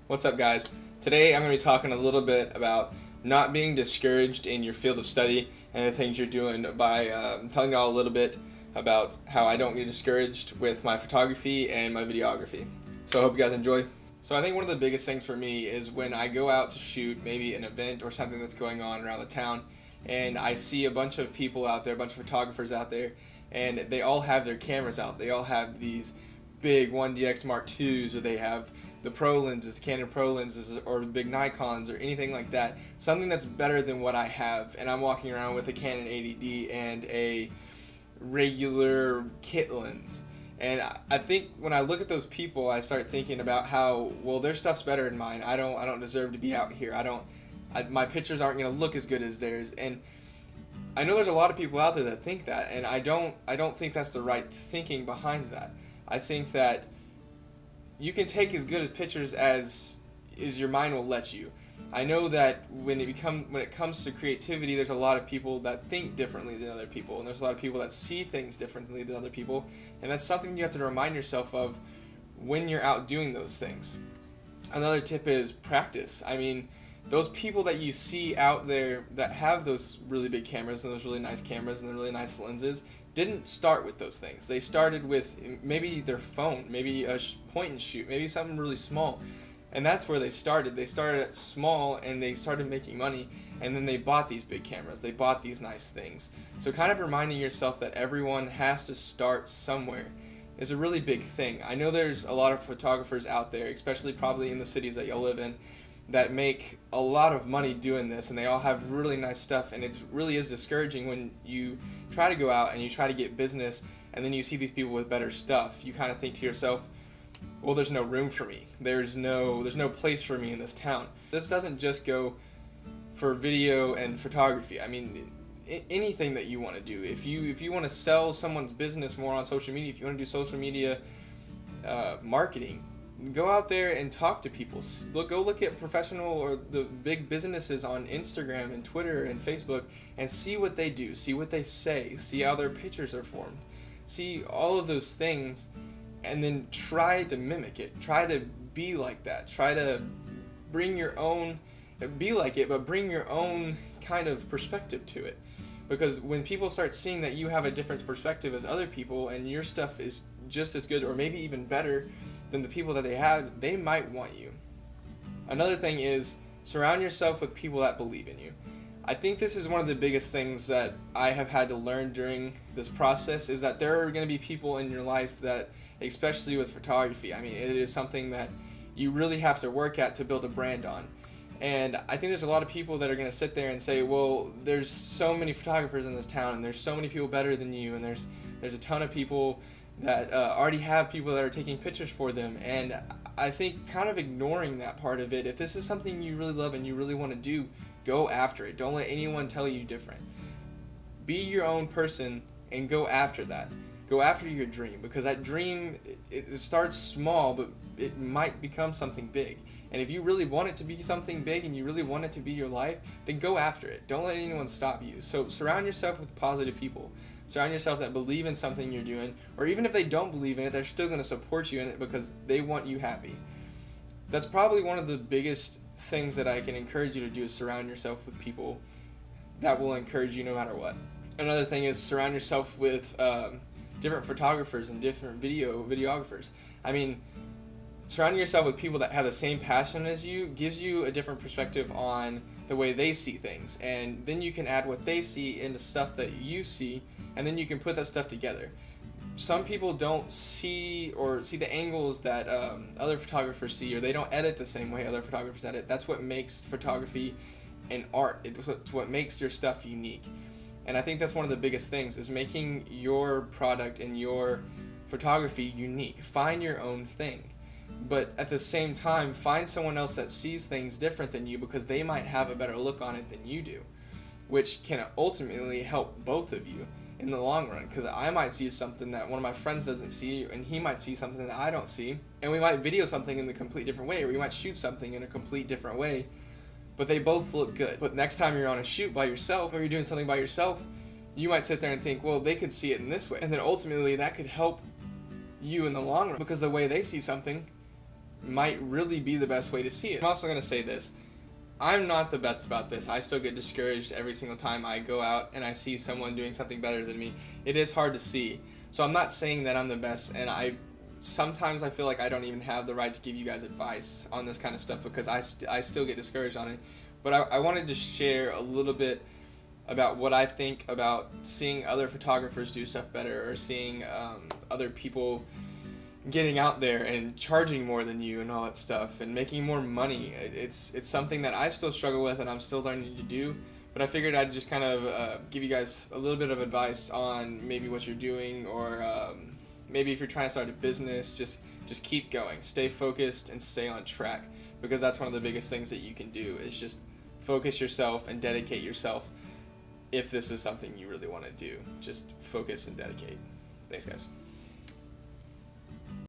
What's up, guys? Today I'm going to be talking a little bit about not being discouraged in your field of study and the things you're doing by telling y'all a little bit about how I don't get discouraged with my photography and my videography. So I hope you guys enjoy. So I think one of the biggest things for me is when I go out to shoot maybe an event or something that's going on around the town, and I see a bunch of people out there, a bunch of photographers out there, and they all have their cameras out. They all have these big 1DX Mark IIs, or they have the Pro lenses, Canon Pro lenses, or the big Nikons, or anything like that. Something that's better than what I have, and I'm walking around with a Canon 80D and a regular kit lens. And I think when I look at those people, I start thinking about how, well, their stuff's better than mine. I don't deserve to be out here. My pictures aren't going to look as good as theirs. And I know there's a lot of people out there that think that, and I don't think that's the right thinking behind that. I think that you can take as good as pictures as your mind will let you. I know that when it comes to creativity, there's a lot of people that think differently than other people, and there's a lot of people that see things differently than other people, and that's something you have to remind yourself of when you're out doing those things. Another tip is practice. I mean, those people that you see out there that have those really big cameras and those really nice cameras and the really nice lenses didn't start with those things. They started with maybe their phone, maybe a point and shoot, maybe something really small. And that's where they started. They started at small and they started making money, and then they bought these big cameras. They bought these nice things. So kind of reminding yourself that everyone has to start somewhere is a really big thing. I know there's a lot of photographers out there, especially probably in the cities that y'all live in, that make a lot of money doing this, and they all have really nice stuff, and it really is discouraging when you try to go out and you try to get business and then you see these people with better stuff. You kind of think to yourself, well, there's no room for me. There's no place for me in this town. This doesn't just go for video and photography. I mean, anything that you want to do. If you want to sell someone's business more on social media, if you want to do social media marketing, go out there and talk to people. Go look at professional or the big businesses on Instagram and Twitter and Facebook and see what they do, see what they say, see how their pictures are formed, see all of those things, and then try to mimic it. Try to be like that. Try to bring your own, be like it, but bring your own kind of perspective to it. Because when people start seeing that you have a different perspective as other people and your stuff is just as good or maybe even better than the people that they have, they might want you. Another thing is surround yourself with people that believe in you. I think this is one of the biggest things that I have had to learn during this process, is that there are going to be people in your life that, especially with photography, I mean, it is something that you really have to work at to build a brand on. And I think there's a lot of people that are going to sit there and say, well, there's so many photographers in this town, and there's so many people better than you, and there's a ton of people that already have people that are taking pictures for them. And I think kind of ignoring that part of it, if this is something you really love and you really want to do, go after it. Don't let anyone tell you different. Be your own person and go after that. Go after your dream, because that dream, it starts small, but it might become something big. And if you really want it to be something big and you really want it to be your life, then go after it. Don't let anyone stop you. So surround yourself with positive people. Surround yourself that believe in something you're doing, or even if they don't believe in it, they're still going to support you in it because they want you happy. That's probably one of the biggest things that I can encourage you to do, is surround yourself with people that will encourage you no matter what. Another thing is surround yourself with different photographers and different videographers. I mean, surrounding yourself with people that have the same passion as you gives you a different perspective on the way they see things, and then you can add what they see into stuff that you see, and then you can put that stuff together. Some people don't see the angles that other photographers see, or they don't edit the same way other photographers edit. That's what makes photography an art. It's what makes your stuff unique. And I think that's one of the biggest things, is making your product and your photography unique. Find your own thing. But at the same time, find someone else that sees things different than you, because they might have a better look on it than you do, which can ultimately help both of you in the long run. Because I might see something that one of my friends doesn't see, and he might see something that I don't see, and we might video something in a complete different way, or we might shoot something in a complete different way, but they both look good. But next time you're on a shoot by yourself, or you're doing something by yourself, you might sit there and think, well, they could see it in this way, and then ultimately that could help you in the long run, because the way they see something might really be the best way to see it. I'm also going to say this. I'm not the best about this. I still get discouraged every single time I go out and I see someone doing something better than me. It is hard to see. So I'm not saying that I'm the best, and sometimes I feel like I don't even have the right to give you guys advice on this kind of stuff because I still get discouraged on it. But I wanted to share a little bit about what I think about seeing other photographers do stuff better, or seeing other people getting out there and charging more than you and all that stuff and making more money. It's something that I still struggle with and I'm still learning to do, but I figured I'd just kind of give you guys a little bit of advice on maybe what you're doing, or maybe if you're trying to start a business, just keep going, stay focused and stay on track, because that's one of the biggest things that you can do is just focus yourself and dedicate yourself. If this is something you really want to do, just focus and dedicate. Thanks, guys.